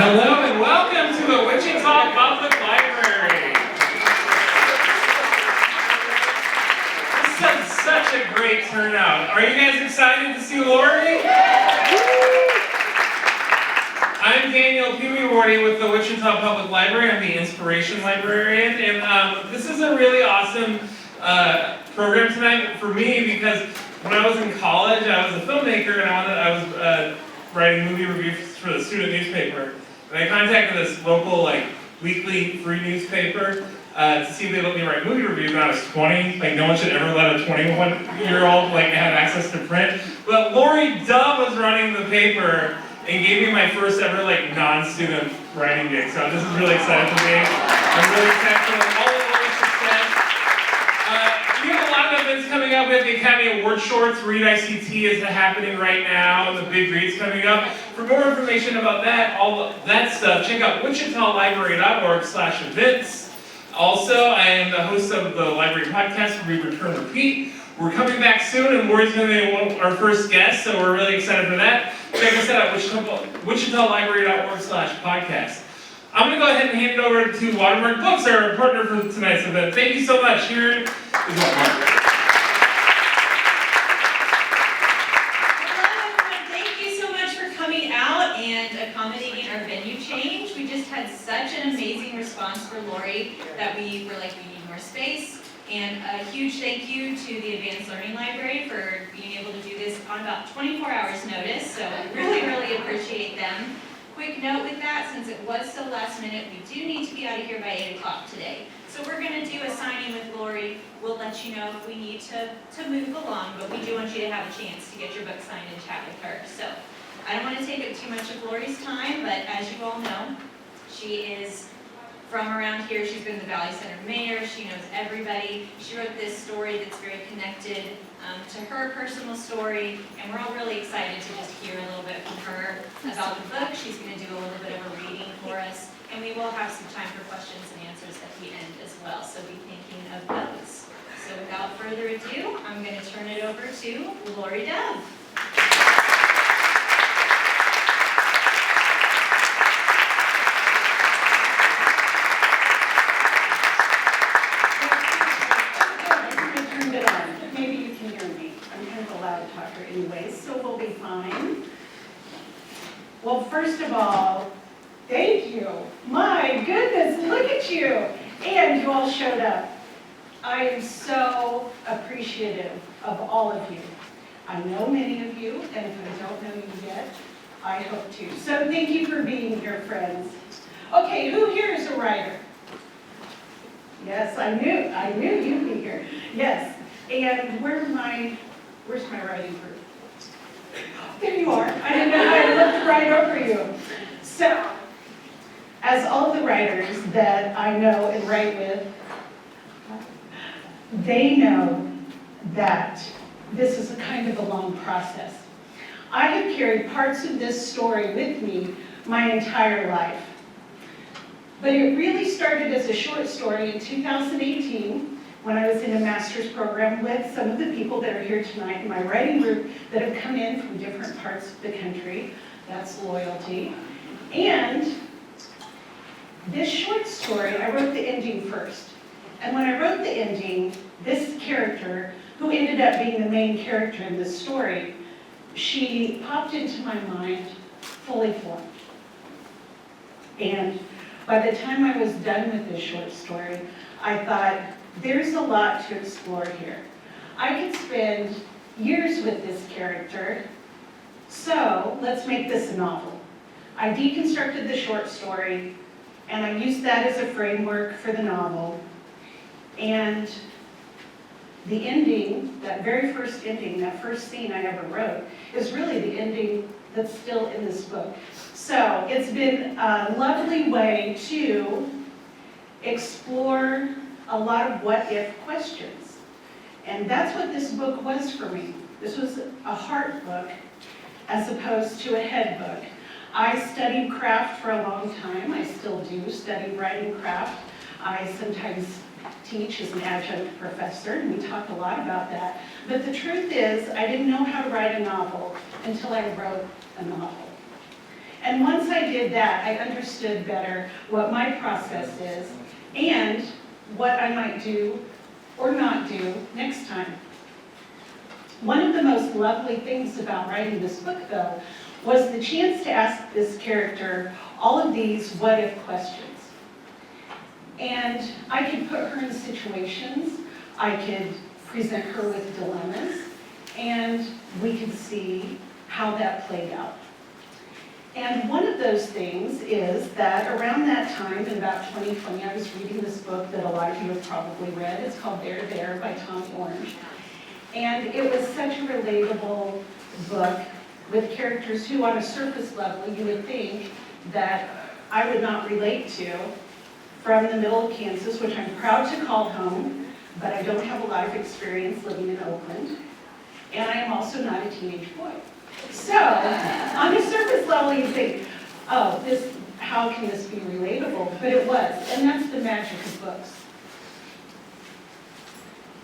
Hello and welcome to the Wichita Public Library. This is such a great turnout. Are you guys excited to see Laurie? I'm Daniel Pee-wee with the Wichita Public Library. I'm the Inspiration Librarian, and this is a really awesome program tonight for me because when I was in college, I was a filmmaker and I was writing movie reviews for the student newspaper. And I contacted this local weekly free newspaper to see if they'd let me write movie reviews when I was 20. No one should ever let a 21-year-old have access to print. But Laurie Dove was running the paper and gave me my first ever non-student writing gig. So this is really exciting for me. I'm really excited for all of Laurie's success. We have a lot of events coming up. We have the Academy Award Shorts. Read ICT is happening right now, and the big read's coming up. For more information about that, all of that stuff, check out wichitalibrary.org/events. Also, I am the host of the library podcast, Read, Return, Repeat. We're coming back soon, and Laurie's going to be our first guest, so we're really excited for that. Check us out at wichitalibrary.org/podcast. I'm going to go ahead and hand it over to Watermark Books, our partner for tonight's event. Thank you so much. Here is Watermark. Hello, everyone. Thank you so much for coming out and accommodating our venue change. We just had such an amazing response for Laurie that we were like, we need more space. And a huge thank you to the Advanced Learning Library for being able to do this on about 24 hours notice. So I really, really appreciate them. Quick note with that, since it was so last minute, we do need to be out of here by 8 o'clock today. So we're going to do a signing with Laurie. We'll let you know if we need to move along, but we do want you to have a chance to get your book signed and chat with her. So I don't want to take up too much of Laurie's time, but as you all know, she is from around here. She's been the Valley Center mayor. She knows everybody. She wrote this story that's very connected to her personal story, and we're all really excited to just hear a little bit from her about the book. She's going to do a little bit of a reading for us, and we will have some time for questions and answers at the end as well, so be thinking of those. So without further ado, I'm going to turn it over to Laurie Dove. So we'll be fine. Well, first of all, thank you. My goodness, look at you. And you all showed up. I am so appreciative of all of you. I know many of you, and if I don't know you yet, I hope to. So thank you for being here, friends. Okay, who here is a writer? Yes, I knew you'd be here. Yes. And where's my writing group? There you are. I didn't know I looked right over you. So, as all the writers that I know and write with, they know that this is a kind of a long process. I have carried parts of this story with me my entire life. But it really started as a short story in 2018 when I was in a master's program with some of the people that are here tonight in my writing group that have come in from different parts of the country. That's loyalty. And this short story, I wrote the ending first. And when I wrote the ending, this character, who ended up being the main character in this story, she popped into my mind fully formed. And by the time I was done with this short story, I thought, there's a lot to explore here. I could spend years with this character, so let's make this a novel. I deconstructed the short story, and I used that as a framework for the novel. And the ending, that very first ending, that first scene I ever wrote, is really the ending that's still in this book. So it's been a lovely way to explore a lot of what-if questions. And that's what this book was for me. This was a heart book as opposed to a head book. I studied craft for a long time. I still do study writing craft. I sometimes teach as an adjunct professor, and we talk a lot about that. But the truth is, I didn't know how to write a novel until I wrote a novel. And once I did that, I understood better what my process is and what I might do or not do next time. One of the most lovely things about writing this book, though, was the chance to ask this character all of these what-if questions. And I could put her in situations, I could present her with dilemmas, and we could see how that played out. And one of those things is that around that time, in about 2020, I was reading this book that a lot of you have probably read. It's called There, There by Tommy Orange. And it was such a relatable book with characters who, on a surface level, you would think that I would not relate to, from the middle of Kansas, which I'm proud to call home, but I don't have a lot of experience living in Oakland. And I am also not a teenage boy. So, on a surface level, you think, oh, how can this be relatable? But it was, and that's the magic of books.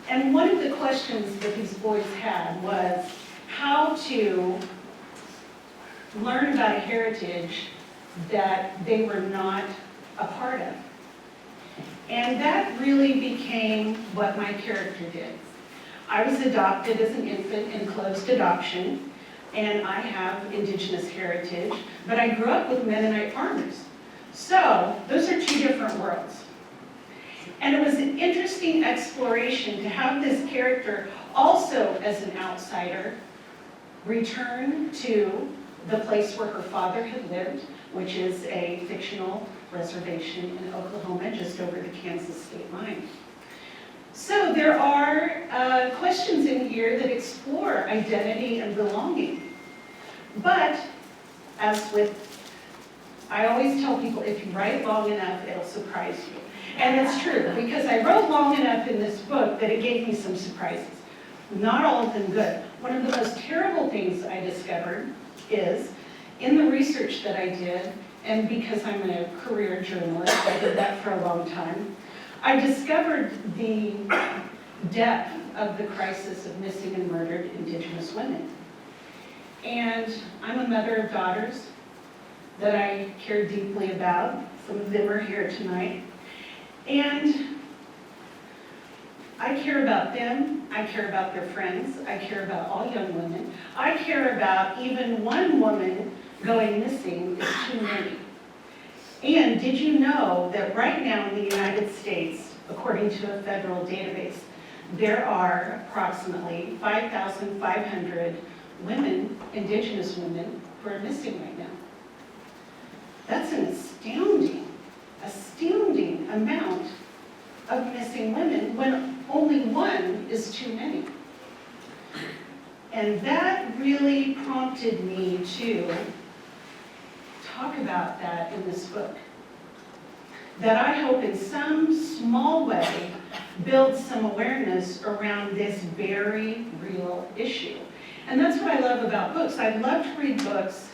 And one of the questions that these boys had was how to learn about a heritage that they were not a part of. And that really became what my character did. I was adopted as an infant in closed adoption, and I have indigenous heritage, but I grew up with Mennonite farmers. So those are two different worlds. And it was an interesting exploration to have this character also as an outsider return to the place where her father had lived, which is a fictional reservation in Oklahoma, just over the Kansas state line. So there are questions in here that explore identity and belonging. But, as with, I always tell people, if you write long enough, it'll surprise you. And it's true, because I wrote long enough in this book that it gave me some surprises. Not all of them good. One of the most terrible things I discovered is, in the research that I did, and because I'm a career journalist, I did that for a long time, I discovered the depth of the crisis of missing and murdered Indigenous women. And I'm a mother of daughters that I care deeply about. Some of them are here tonight. And I care about them, I care about their friends, I care about all young women. I care about even one woman going missing is too many. And did you know that right now in the United States, according to a federal database, there are approximately 5,500 women, Indigenous women, who are missing right now? That's an astounding amount of missing women when only one is too many. And that really prompted me to talk about that in this book. That I hope in some small way builds some awareness around this very real issue. And that's what I love about books. I love to read books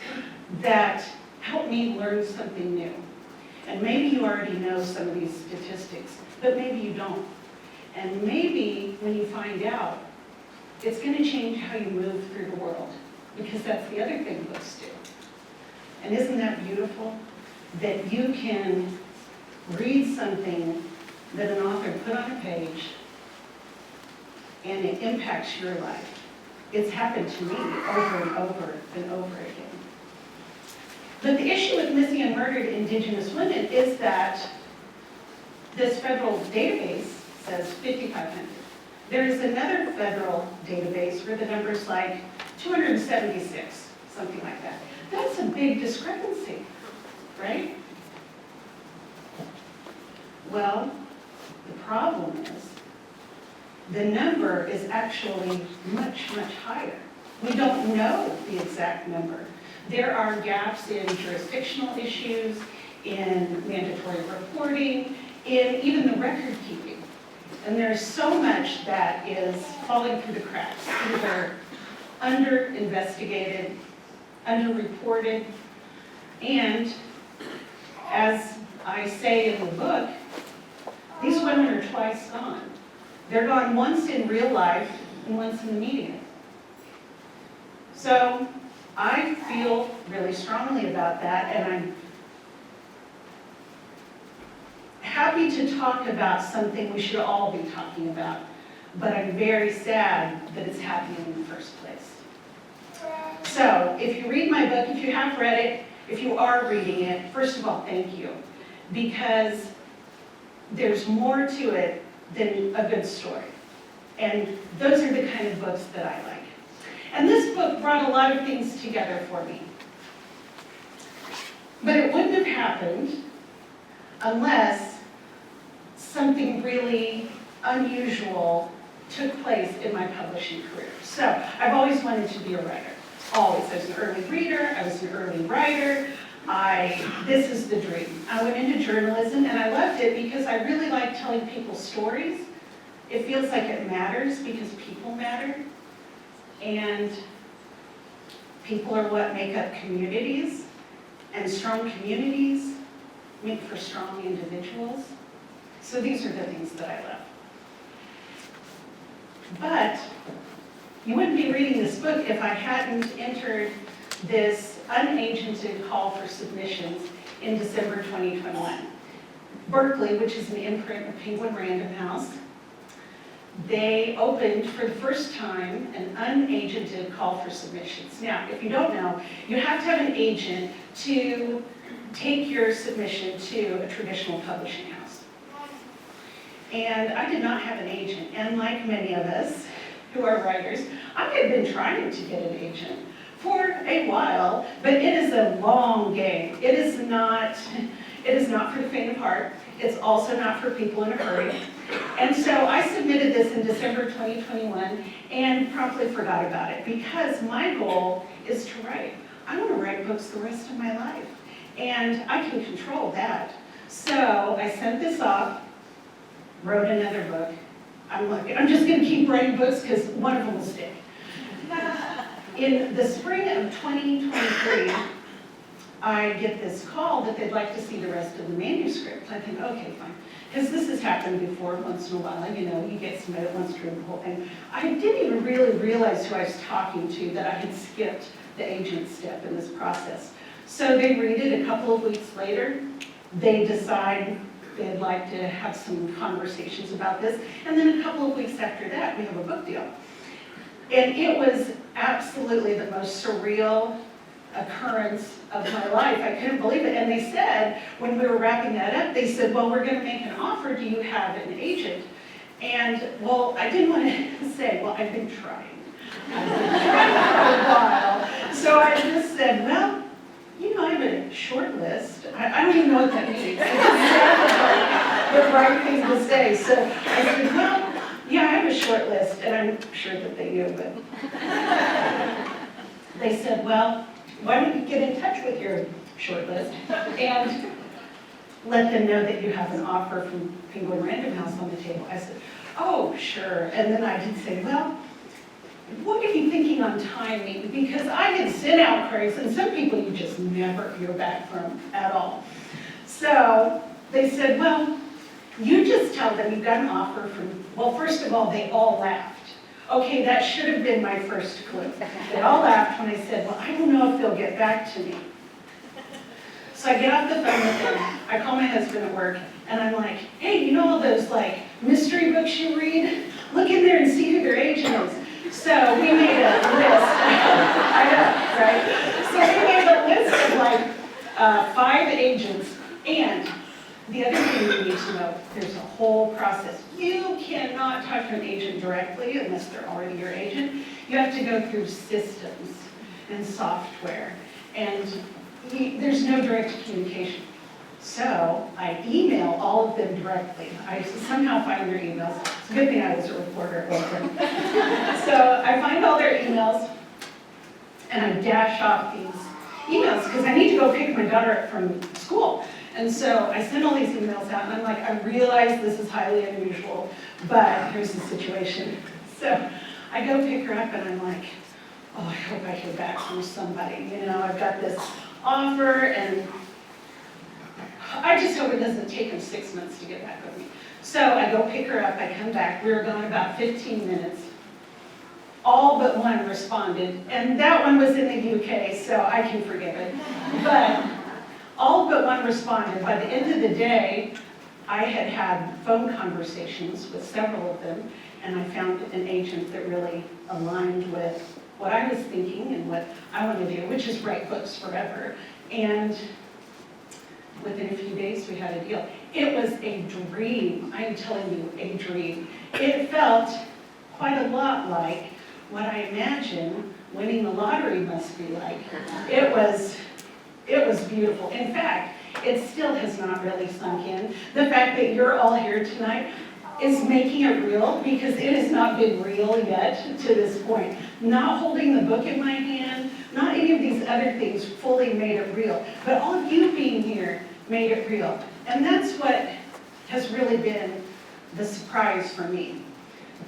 that help me learn something new. And maybe you already know some of these statistics, but maybe you don't. And maybe when you find out, it's going to change how you move through the world, because that's the other thing books do. And isn't that beautiful? That you can read something that an author put on a page and it impacts your life. It's happened to me over and over and over again. But the issue with missing and murdered Indigenous women is that this federal database says 5,500. There is another federal database where the number's like 276, something like that. That's a big discrepancy, right? Well, the problem is the number is actually much higher. We don't know the exact number. There are gaps in jurisdictional issues, in mandatory reporting, in even the record keeping. And there's so much that is falling through the cracks, either under-investigated, under-reported, and as I say in the book, these women are twice gone. They're gone once in real life and once in the media. So I feel really strongly about that, and I'm happy to talk about something we should all be talking about, but I'm very sad that it's happening in the first place. So, if you read my book, if you have read it, if you are reading it, first of all, thank you, because there's more to it than a good story. And those are the kind of books that I like. And this book brought a lot of things together for me. But it wouldn't have happened unless something really unusual took place in my publishing career. So I've always wanted to be a writer, always. I was an early reader, I was an early writer. This is the dream. I went into journalism and I loved it because I really like telling people stories. It feels like it matters because people matter. And people are what make up communities. And strong communities make for strong individuals. So these are the things that I love. But you wouldn't be reading this book if I hadn't entered this unagented call for submissions in December 2021. Berkeley, which is an imprint of Penguin Random House, they opened for the first time an unagented call for submissions. Now, if you don't know, you have to have an agent to take your submission to a traditional publishing house. And I did not have an agent, and like many of us who are writers, I had been trying to get an agent for a while, but it is a long game. It is not for the faint of heart. It's also not for people in a hurry. And so I submitted this in December 2021 and promptly forgot about it because my goal is to write. I want to write books the rest of my life, and I can control that. So I sent this off, wrote another book. I'm just going to keep writing books because one of them will stick. In the spring of 2023, I get this call that they'd like to see the rest of the manuscript. I think, okay, fine. Because this has happened before once in a while. You know, you get somebody that wants to read the whole thing. I didn't even really realize who I was talking to, that I had skipped the agent step in this process. So they read it a couple of weeks later. They decide they'd like to have some conversations about this. And then a couple of weeks after that, we have a book deal. And it was absolutely the most surreal occurrence of my life. I couldn't believe it. And they said, when we were wrapping that up, they said, well, we're going to make an offer. Do you have an agent? And, well, I didn't want to say, well, I've been trying. I've been trying for a while. So I just said, well, you know, I have a short list. I don't even know what that means. It sounded like the right thing to say. So I said, well, yeah, I have a short list. And I'm sure that they knew, but they said, well, why don't you get in touch with your short list and let them know that you have an offer from Penguin Random House on the table. I said, oh, sure. And then I did say, well, what are you thinking on timing? Because I had sent outcries, and some people you just never hear back from at all. So they said, well, you just tell them you've got an offer from, well, first of all, they all laughed. Okay, that should have been my first clue. They all laughed when I said, well, I don't know if they'll get back to me. So I get off the phone with them, I call my husband at work, and I'm like, hey, you know all those like mystery books you read? Look in there and see who their agent is. So we made a list. I know, right? So we made a list of like 5 agents, and the other thing you need to know, there's a whole process. You cannot talk to an agent directly unless they're already your agent. You have to go through systems and software, and there's no direct communication. So I email all of them directly. I somehow find their emails. It's a good thing I was a reporter at one point. So I find all their emails, and I dash off these emails because I need to go pick my daughter up from school. And so I send all these emails out, and I'm like, I realize this is highly unusual, but here's the situation. So I go pick her up, and I'm like, oh, I hope I hear back from somebody. You know, I've got this offer, and I just hope it doesn't take them 6 months to get back with me. So I go pick her up, I come back. We were gone about 15 minutes. all but one responded, and that one was in the UK, so I can forgive it. But all but one responded. By the end of the day, I had had phone conversations with several of them, and I found an agent that really aligned with what I was thinking and what I want to do, which is write books forever. And within a few days, we had a deal. It was a dream. I am telling you, a dream. It felt quite a lot like what I imagine winning the lottery must be like. It was beautiful. In fact, it still has not really sunk in. The fact that you're all here tonight is making it real, because it has not been real yet to this point. Not holding the book in my hand, not any of these other things fully made it real, but all of you being here made it real. And that's what has really been the surprise for me.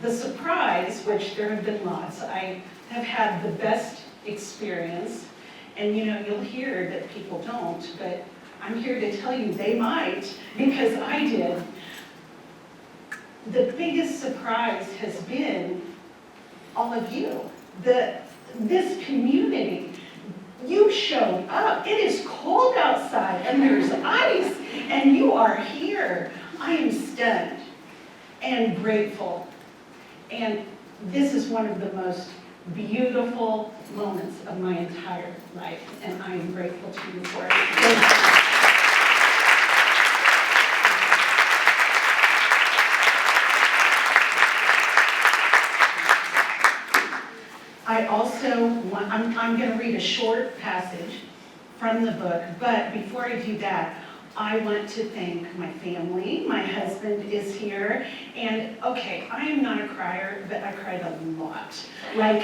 The surprise, which there have been lots, I have had the best experience, and you'll hear that people don't, but I'm here to tell you they might, because I did. The biggest surprise has been all of you, this community. You showed up. It is cold outside and there's ice, and you are here. I am stunned and grateful. And this is one of the most beautiful moments of my entire life, and I am grateful to you for it. Thank you. I also want, I'm going to read a short passage from the book, but before I do that, I want to thank my family. My husband is here, and okay, I am not a crier, but I cried a lot, like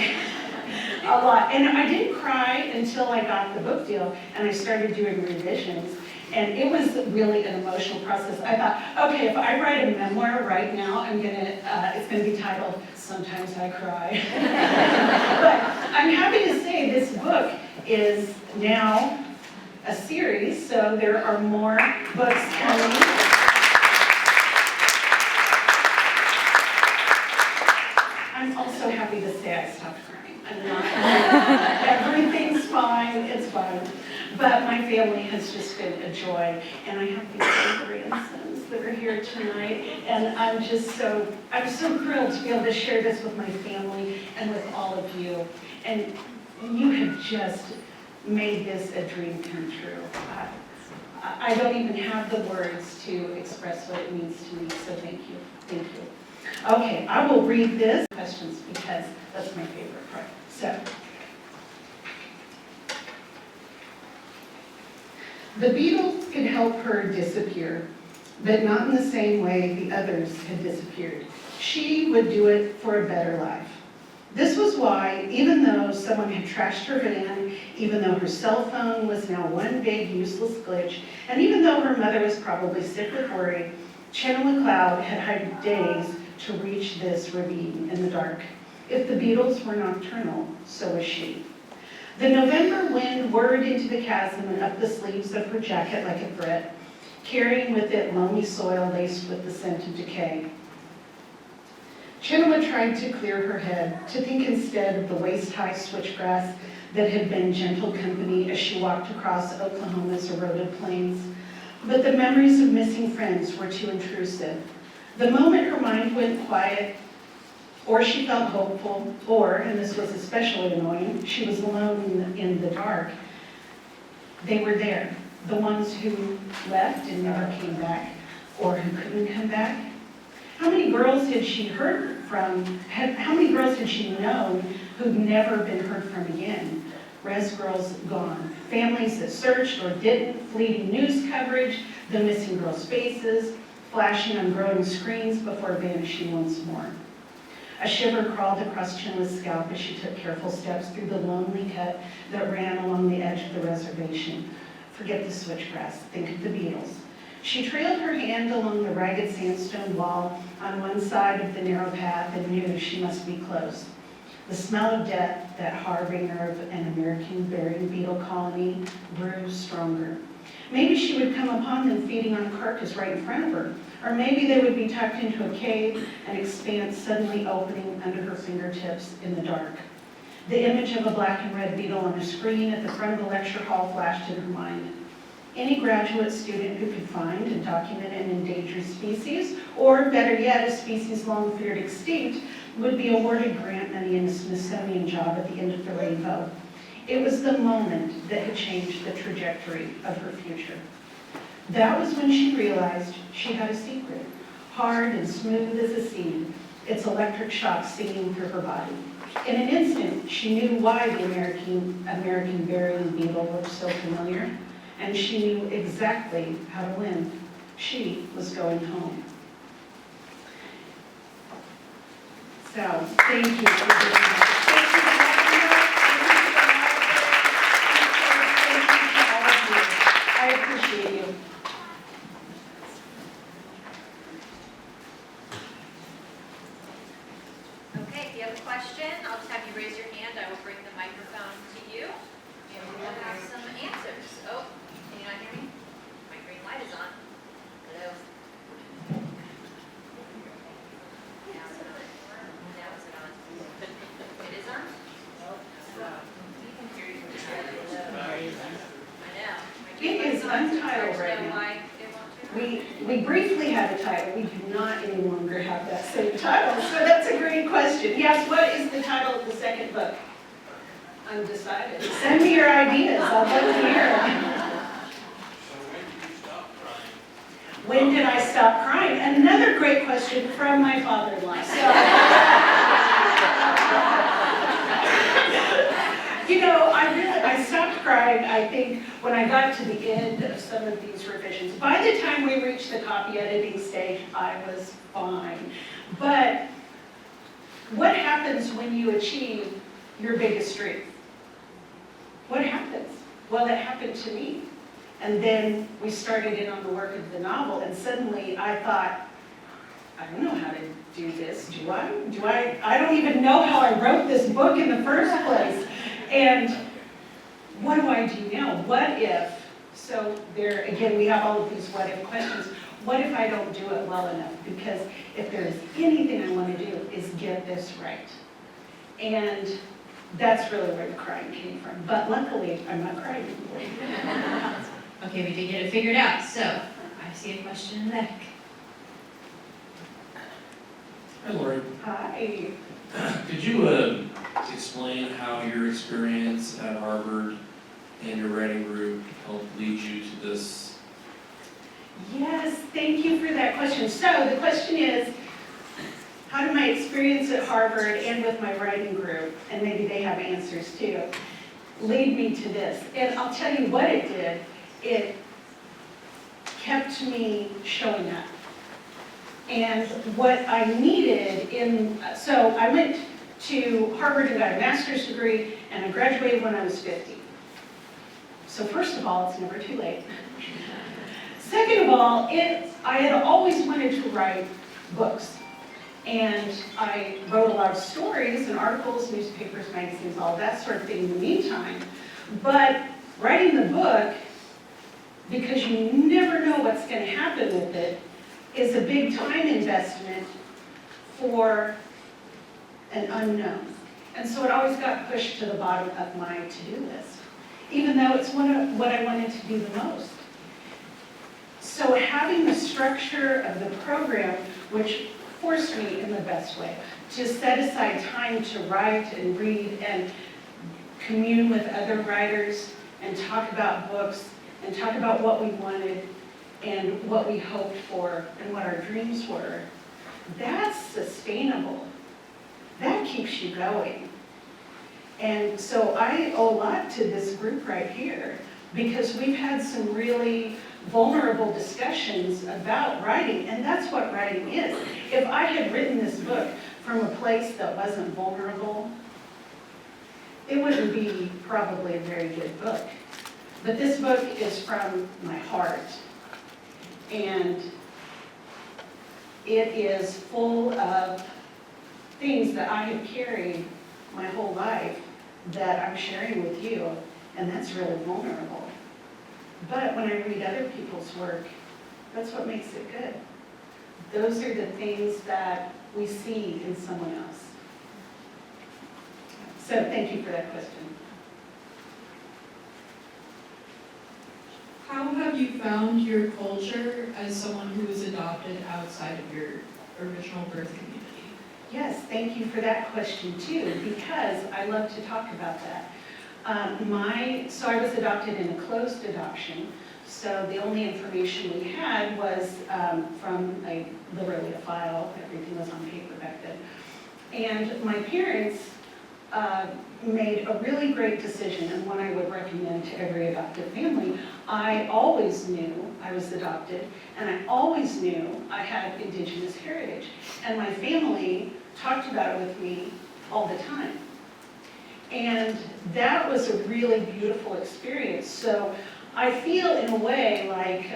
a lot. And I didn't cry until I got the book deal and I started doing revisions, and it was really an emotional process. I thought, okay, if I write a memoir right now, it's gonna be titled "Sometimes I Cry." But I'm happy to say this book is now a series, so there are more books coming. I'm also happy to say I stopped crying. I'm not. Everything's fine, it's fine. But my family has just been a joy, and I have these grandsons that are here tonight, and I'm so thrilled to be able to share this with my family and with all of you. And you have just made this a dream come true. I don't even have the words to express what it means to me, so thank you, thank you. Okay, I will read this questions because that's my favorite part. So, the Beatles could help her disappear, but not in the same way the others had disappeared. She would do it for a better life. This was why, even though someone had trashed her van, even though her cell phone was now one big useless glitch, and even though her mother was probably sick with worry, Channel McLeod had had days to reach this ravine in the dark. If the Beatles were nocturnal, so was she. The November wind whirred into the chasm and up the sleeves of her jacket like a threat, carrying with it loamy soil laced with the scent of decay. Chinua tried to clear her head, to think instead of the waist-high switchgrass that had been gentle company as she walked across Oklahoma's eroded plains. But the memories of missing friends were too intrusive. The moment her mind went quiet, or she felt hopeful, or, and this was especially annoying, she was alone in the dark, they were there. The ones who left and never came back, or who couldn't come back. How many girls had she heard from, how many girls had she known who'd never been heard from again? Res girls gone. Families that searched or didn't, fleeting news coverage, the missing girls' faces, flashing on growing screens before vanishing once more. A shiver crawled across Chinua's scalp as she took careful steps through the lonely cut that ran along the edge of the reservation. Forget the switchgrass, think of the Beatles. She trailed her hand along the ragged sandstone wall on one side of the narrow path and knew she must be close. The smell of death, that harbinger of an American burying beetle colony, grew stronger. Maybe she would come upon them feeding on a carcass right in front of her. Or maybe they would be tucked into a cave, an expanse suddenly opening under her fingertips in the dark. The image of a black and red beetle on a screen at the front of the lecture hall flashed in her mind. Any graduate student who could find and document an endangered species, or better yet, a species long feared extinct, would be awarded grant money and a Smithsonian job at the end of the rainbow. It was the moment that had changed the trajectory of her future. That was when she realized she had a secret, hard and smooth as a seed, its electric shock singing through her body. In an instant, she knew why the American burying beetle looked so familiar, and she knew exactly how to win. She was going home. So, thank you for doing that. Thank you for letting me know. Thank you to all of you. I appreciate you. Okay, if you have a question, I'll just have you raise your hand. I will bring the microphone to you, and we will have some answers. Oh, can you not hear me? My green light is on. Hello? Now is it on? Now is it on? It is on? You can hear you. I know. My green It light's is on. untitled Do you right know now. why it won't turn on? We briefly had a title. We do not any longer have that same title. So that's a great question. Yes, what is the title of the second book? Undecided. Send me your ideas. I'd love to hear. When did I stop crying? Another great question from my father-in-law. So, you know, I stopped crying, I think, when I got to the end of some of these revisions. By the time we reached the copy editing stage, I was fine. But what happens when you achieve your biggest dream? What happens? Well, that happened to me. And then we started in on the work of the novel, and suddenly I thought, I don't know how to do this, do I? I don't even know how I wrote this book in the first place. And what do I do now? What if? So there, again, we have all of these what if questions. What if I don't do it well enough? Because if there's anything I want to do is get this right. And that's really where the crying came from. But luckily, I'm not crying anymore. Okay, we did get it figured out. So, I see a question in the back. Hi, Laurie. Hi. Could you explain how your experience at Harvard and your writing group helped lead you to this? Yes, thank you for that question. So the question is, how did my experience at Harvard and with my writing group, and maybe they have answers too, lead me to this? And I'll tell you what it did. It kept me showing up. And what I needed so I went to Harvard and got a master's degree, and I graduated when I was 50. So first of all, it's never too late. Second of all, I had always wanted to write books. And I wrote a lot of stories and articles, newspapers, magazines, all that sort of thing in the meantime. But writing the book, because you never know what's going to happen with it, is a big time investment for an unknown. And so it always got pushed to the bottom of my to-do list, even though it's what I wanted to do the most. So having the structure of the program, which forced me in the best way to set aside time to write and read and commune with other writers and talk about books and talk about what we wanted and what we hoped for and what our dreams were, that's sustainable. That keeps you going. And so I owe a lot to this group right here, because we've had some really vulnerable discussions about writing, and that's what writing is. If I had written this book from a place that wasn't vulnerable, it wouldn't be probably a very good book. But this book is from my heart, and it is full of things that I have carried my whole life that I'm sharing with you, and that's really vulnerable. But when I read other people's work, that's what makes it good. Those are the things that we see in someone else. So thank you for that question. How have you found your culture as someone who was adopted outside of your original birth community? Yes, thank you for that question too, because I love to talk about that. So I was adopted in a closed adoption, so the only information we had was from literally a file. Everything was on paper back then. And my parents made a really great decision, and one I would recommend to every adopted family. I always knew I was adopted, and I always knew I had Indigenous heritage. And my family talked about it with me all the time. And that was a really beautiful experience. So I feel in a way like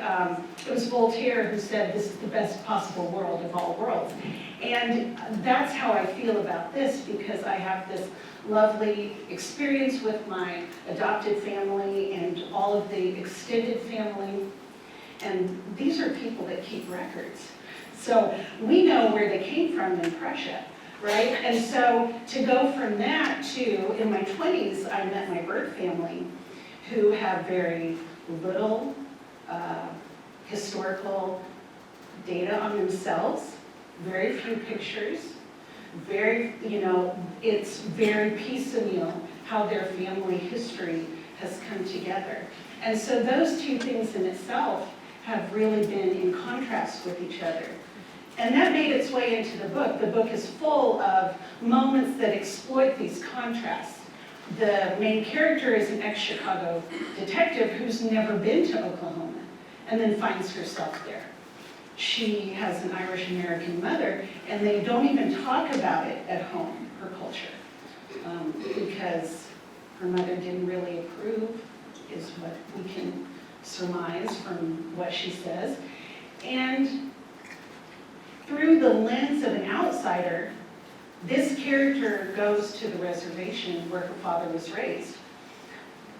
it was Voltaire who said this is the best possible world of all worlds. And that's how I feel about this, because I have this lovely experience with my adopted family and all of the extended family. And these are people that keep records. So we know where they came from in Prussia, right? And so to go from that to, in my 20s, I met my birth family, who have very little historical data on themselves, very few pictures, it's very piecemeal how their family history has come together. And so those two things in itself have really been in contrast with each other. And that made its way into the book. The book is full of moments that exploit these contrasts. The main character is an ex-Chicago detective who's never been to Oklahoma and then finds herself there. She has an Irish-American mother, and they don't even talk about it at home, her culture, because her mother didn't really approve, is what we can surmise from what she says. And through the lens of an outsider, this character goes to the reservation where her father was raised.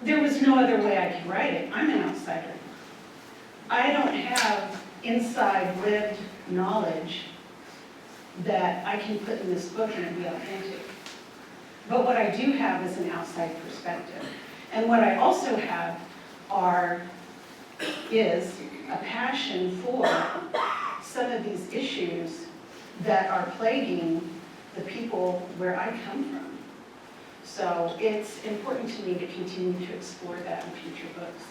There was no other way I could write it. I'm an outsider. I don't have inside lived knowledge that I can put in this book and it be authentic. But what I do have is an outside perspective. And what I also have is a passion for some of these issues that are plaguing the people where I come from. So it's important to me to continue to explore that in future books.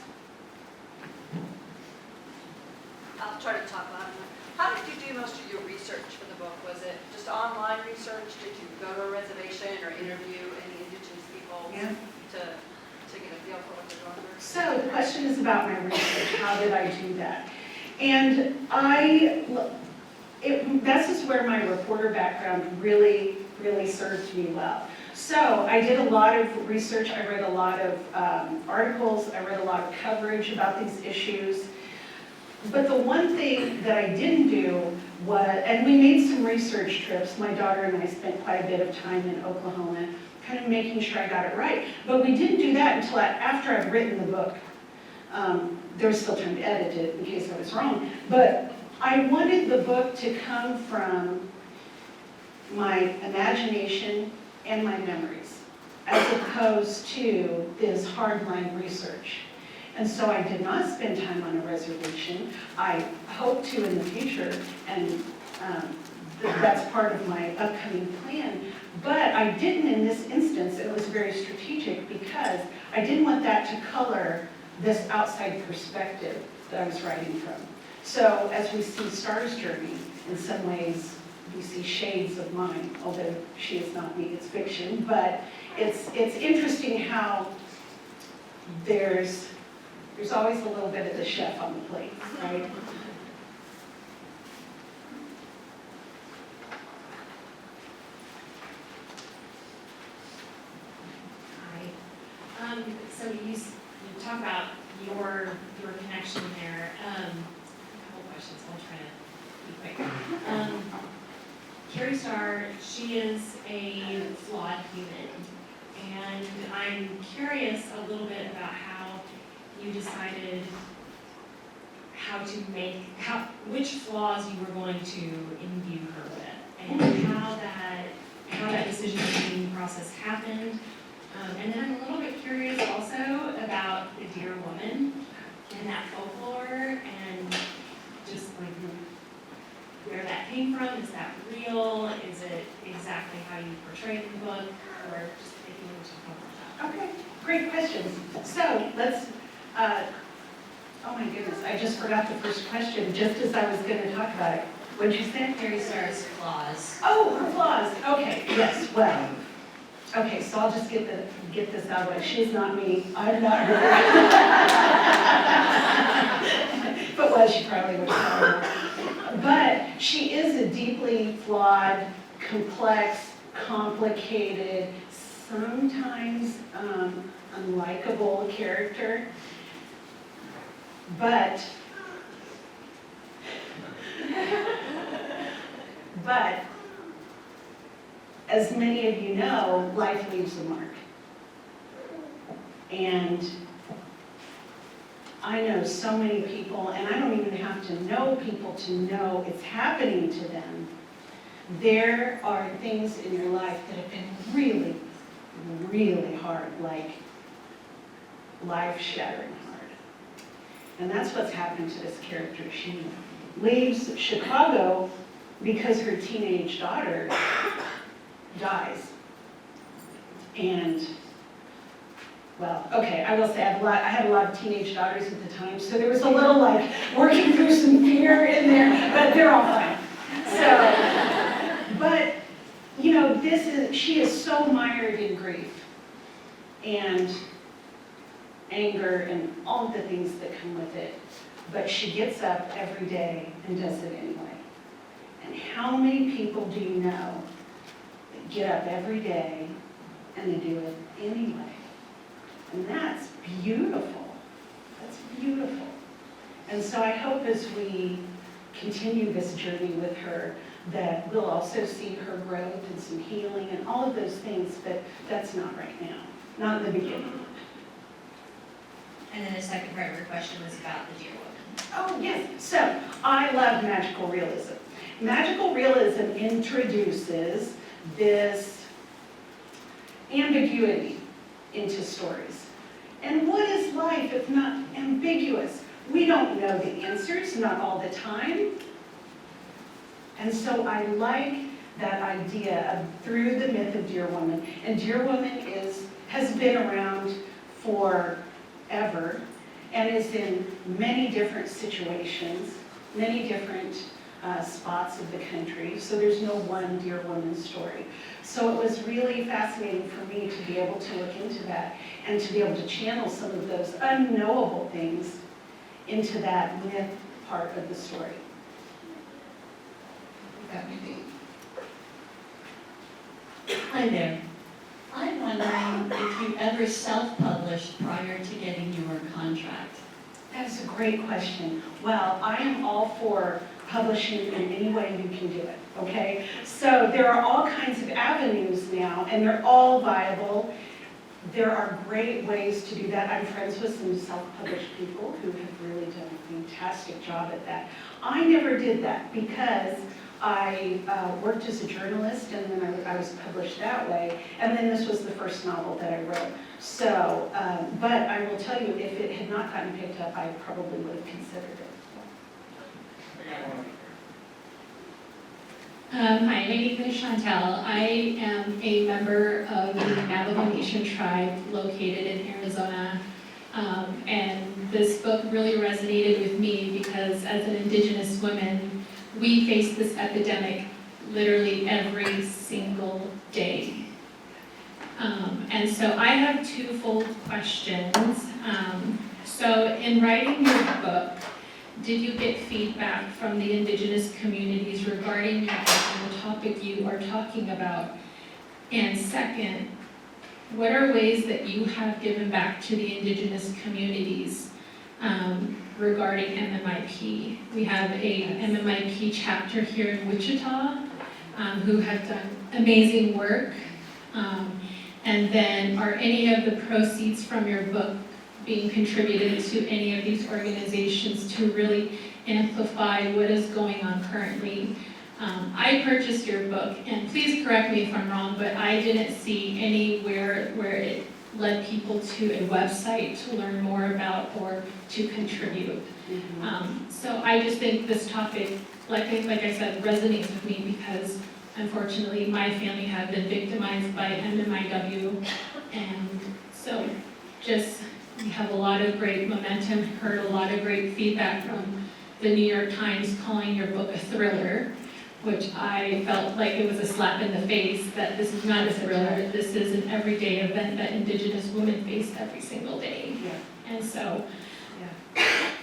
I'll try to talk loud enough. How did you do most of your research for the book? Was it just online research? Did you go to a reservation or interview any Indigenous people to get a feel for what they're going through? So the question is about my research. How did I do that? And this is where my reporter background really, really served me well. So I did a lot of research. I read a lot of articles. I read a lot of coverage about these issues. But the one thing that I didn't do was, and we made some research trips. My daughter and I spent quite a bit of time in Oklahoma, kind of making sure I got it right. But we didn't do that until after I'd written the book. There was still time to edit it in case I was wrong. But I wanted the book to come from my imagination and my memories, as opposed to this hardline research. And so I did not spend time on a reservation. I hope to in the future, and that's part of my upcoming plan. But I didn't in this instance. It was very strategic because I didn't want that to color this outside perspective that I was writing from. So as we see Star's journey, in some ways we see shades of mine, although she is not me, it's fiction. But it's interesting how there's always a little bit of the chef on the plate, right? Hi. So you talk about your connection there. A couple questions. I'll try to be quick. Carrie Starr, she is a flawed human, and I'm curious a little bit about how you decided which flaws you were going to imbue her with, and how that decision-making process happened. And then I'm a little bit curious also about the Dear Woman and that folklore, and just like where that came from. Is that real? Is it exactly how you portray it in the book? Or just if you want to talk about that. Okay, great questions. So let's, oh my goodness, I just forgot the first question, just as I was gonna talk about it. What'd you say? Carrie Starr's flaws. Oh, her flaws, okay, yes, well, okay, so I'll just get this out of the way. She's not me, I'm not her. If it was, she probably would have told me. But she is a deeply flawed, complex, complicated, sometimes unlikable character. But as many of you know, life leaves a mark. And I know so many people, and I don't even have to know people to know it's happening to them. There are things in your life that have been really, really hard, like life-shattering hard. And that's what's happened to this character. She leaves Chicago because her teenage daughter dies. And, well, okay, I will say I had a lot of teenage daughters at the time, so there was a little like working through some fear in there, but they're all fine. So, but, you know, she is so mired in grief and anger and all of the things that come with it. But she gets up every day and does it anyway. And how many people do you know that get up every day and they do it anyway? And that's beautiful. That's beautiful. And so I hope as we continue this journey with her that we'll also see her growth and some healing and all of those things, but that's not right now, not in the beginning. And then the second part of your question was about the Dear Woman. Oh, yes. So I love magical realism. Magical realism introduces this ambiguity into stories. And what is life if not ambiguous? We don't know the answers, not all the time. And so I like that idea of through the myth of Dear Woman. And Dear Woman has been around forever and is in many different situations, many different spots of the country. So there's no one Dear Woman story. So it was really fascinating for me to be able to look into that and to be able to channel some of those unknowable things into that myth part of the story. Hi there. I'm wondering if you ever self-published prior to getting your contract. That's a great question. Well, I am all for publishing in any way you can do it, okay? So there are all kinds of avenues now, and they're all viable. There are great ways to do that. I'm friends with some self-published people who have really done a fantastic job at that. I never did that because I worked as a journalist, and then I was published that way, and then this was the first novel that I wrote. So, but I will tell you, if it had not gotten picked up, I probably would have considered it. Hi, my name is Chantel. I am a member of the Navajo Nation tribe located in Arizona. And this book really resonated with me because as an Indigenous woman, we face this epidemic literally every single day. And so I have twofold questions. So in writing your book, did you get feedback from the Indigenous communities regarding your book and the topic you are talking about? And second, what are ways that you have given back to the Indigenous communities regarding MMIP? We have a MMIP chapter here in Wichita who have done amazing work. And then are any of the proceeds from your book being contributed to any of these organizations to really amplify what is going on currently. I purchased your book, and please correct me if I'm wrong, but I didn't see anywhere where it led people to a website to learn more about or to contribute. So I just think this topic, like I said, resonates with me because unfortunately my family have been victimized by MMIW, and so just we have a lot of great momentum, heard a lot of great feedback from the New York Times calling your book a thriller, which I felt like it was a slap in the face that this is not a thriller, this is an everyday event that Indigenous women face every single day. Yeah. And so,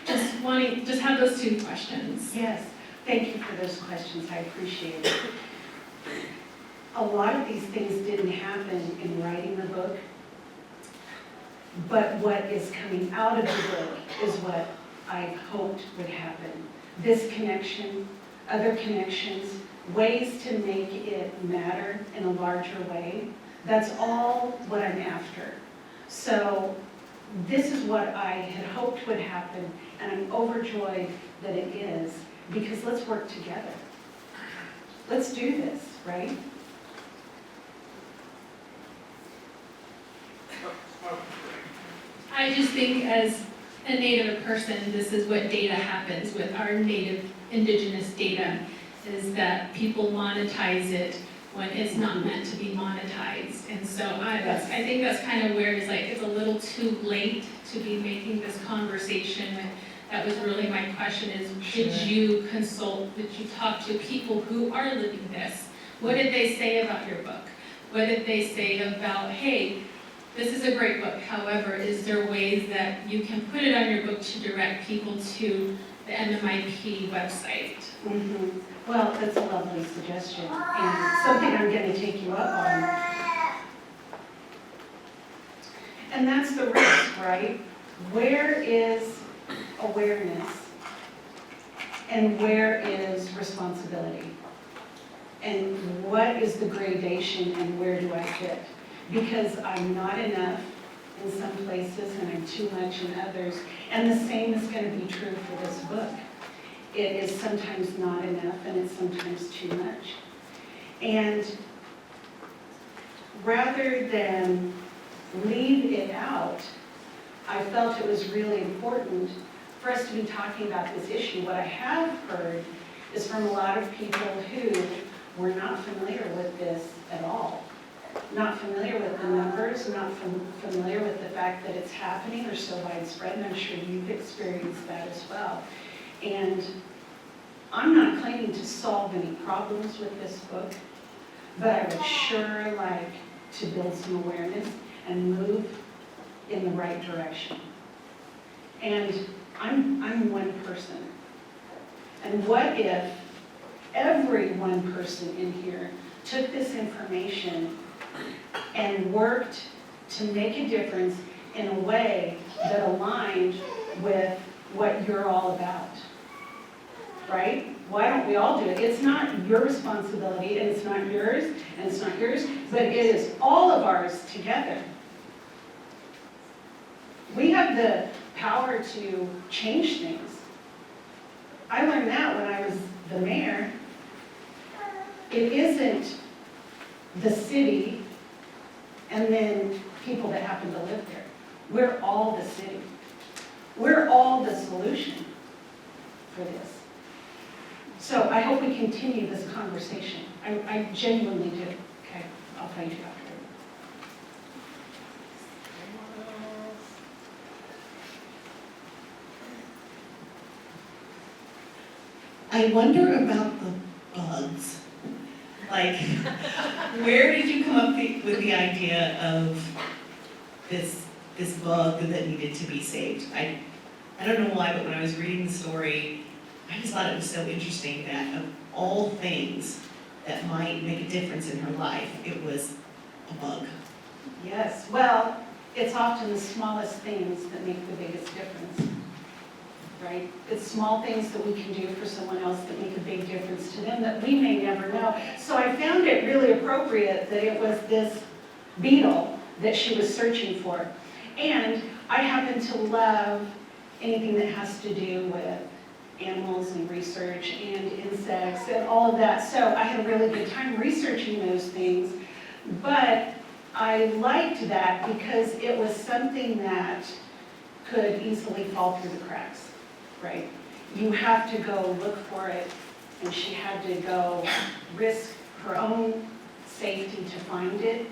just have those two questions. Yes, thank you for those questions, I appreciate it. A lot of these things didn't happen in writing the book, but what is coming out of the book is what I hoped would happen. This connection, other connections, ways to make it matter in a larger way. That's all what I'm after. So this is what I had hoped would happen, and I'm overjoyed that it is, because let's work together. Let's do this, right? I just think as a Native person, this is what data happens with our Native Indigenous data, is that people monetize it when it's not meant to be monetized. And so I think that's kind of where it's a little too late to be making this conversation. That was really my question is, did you consult, did you talk to people who are living this? What did they say about your book? What did they say about, hey, this is a great book, however, is there ways that you can put it on your book to direct people to the MMIP website? Well, that's a lovely suggestion, and something I'm going to take you up on. And that's the risk, right? Where is awareness and where is responsibility? And what is the gradation and where do I fit? Because I'm not enough in some places and I'm too much in others. And the same is going to be true for this book. It is sometimes not enough and it's sometimes too much. And rather than leave it out, I felt it was really important for us to be talking about this issue. What I have heard is from a lot of people who were not familiar with this at all. Not familiar with the numbers, not familiar with the fact that it's happening or so widespread, and I'm sure you've experienced that as well. And I'm not claiming to solve any problems with this book, but I would sure like to build some awareness and move in the right direction. And I'm one person. And what if every one person in here took this information and worked to make a difference in a way that aligned with what you're all about, right? Why don't we all do it? It's not your responsibility, and it's not yours, and it's not yours, but it is all of ours together. We have the power to change things. I learned that when I was the mayor. It isn't the city and then people that happen to live there. We're all the city. We're all the solution for this. So I hope we continue this conversation. I genuinely do. Okay, I'll find you after. I wonder about the bugs. Like, where did you come up with the idea of this bug that needed to be saved? I don't know why, but when I was reading the story, I just thought it was so interesting that of all things that might make a difference in her life, it was a bug. Yes, well, it's often the smallest things that make the biggest difference, right? It's small things that we can do for someone else that make a big difference to them that we may never know. So I found it really appropriate that it was this beetle that she was searching for. And I happen to love anything that has to do with animals and research and insects and all of that. So I had a really good time researching those things. But I liked that because it was something that could easily fall through the cracks, right? You have to go look for it, and she had to go risk her own safety to find it.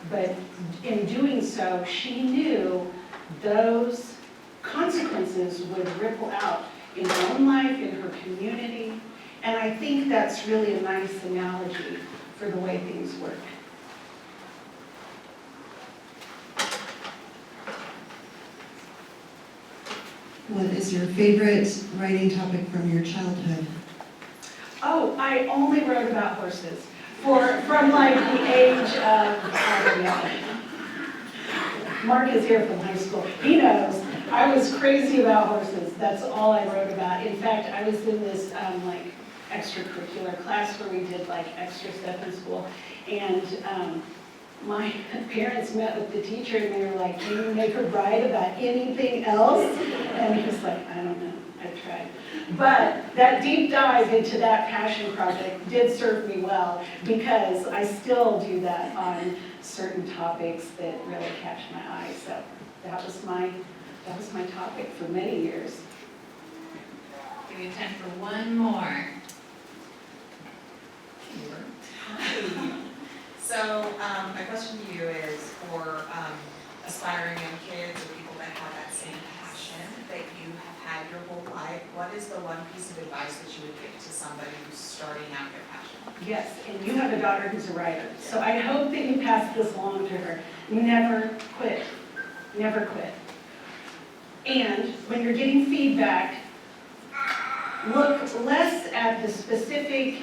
But in doing so, she knew those consequences would ripple out in her own life, in her community. And I think that's really a nice analogy for the way things work. What is your favorite writing topic from your childhood? Oh, I only wrote about horses from like the age of, Mark is here from high school. He knows. I was crazy about horses. That's all I wrote about. In fact, I was in this like extracurricular class where we did like extra stuff in school. And my parents met with the teacher and they were like, can you make her write about anything else? And he was like, I don't know, I've tried. But that deep dive into that passion project did serve me well because I still do that on certain topics that really catch my eye. So that was my topic for many years. Okay, we have time for one more. So, my question to you is for aspiring young kids or people that have that same passion that you have had your whole life, what is the one piece of advice that you would give to somebody who's starting out their passion? Yes, and you have a daughter who's a writer, so I hope that you pass this along to her. Never quit. Never quit. And when you're getting feedback, look less at the specific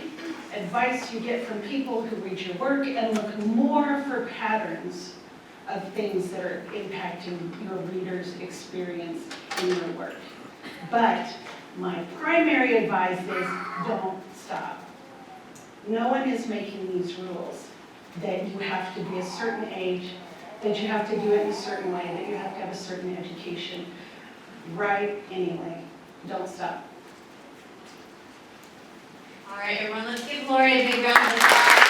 advice you get from people who read your work and look more for patterns of things that are impacting your reader's experience in your work. But my primary advice is don't stop. No one is making these rules that you have to be a certain age, that you have to do it in a certain way, that you have to have a certain education. Write anyway. Don't stop. All right, everyone, let's give Laurie a big round of applause.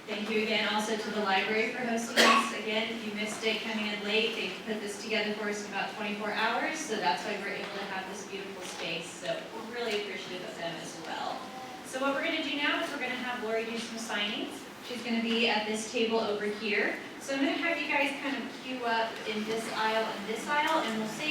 Thank you again also to the library for hosting us. Again, if you missed it coming in late, they put this together for us in about 24 hours, so that's why we're able to have this beautiful space. So we're really appreciative of them as well. So what we're going to do now is we're going to have Laurie do some signings. She's going to be at this table over here. So I'm going to have you guys kind of queue up in this aisle and this aisle, and we'll say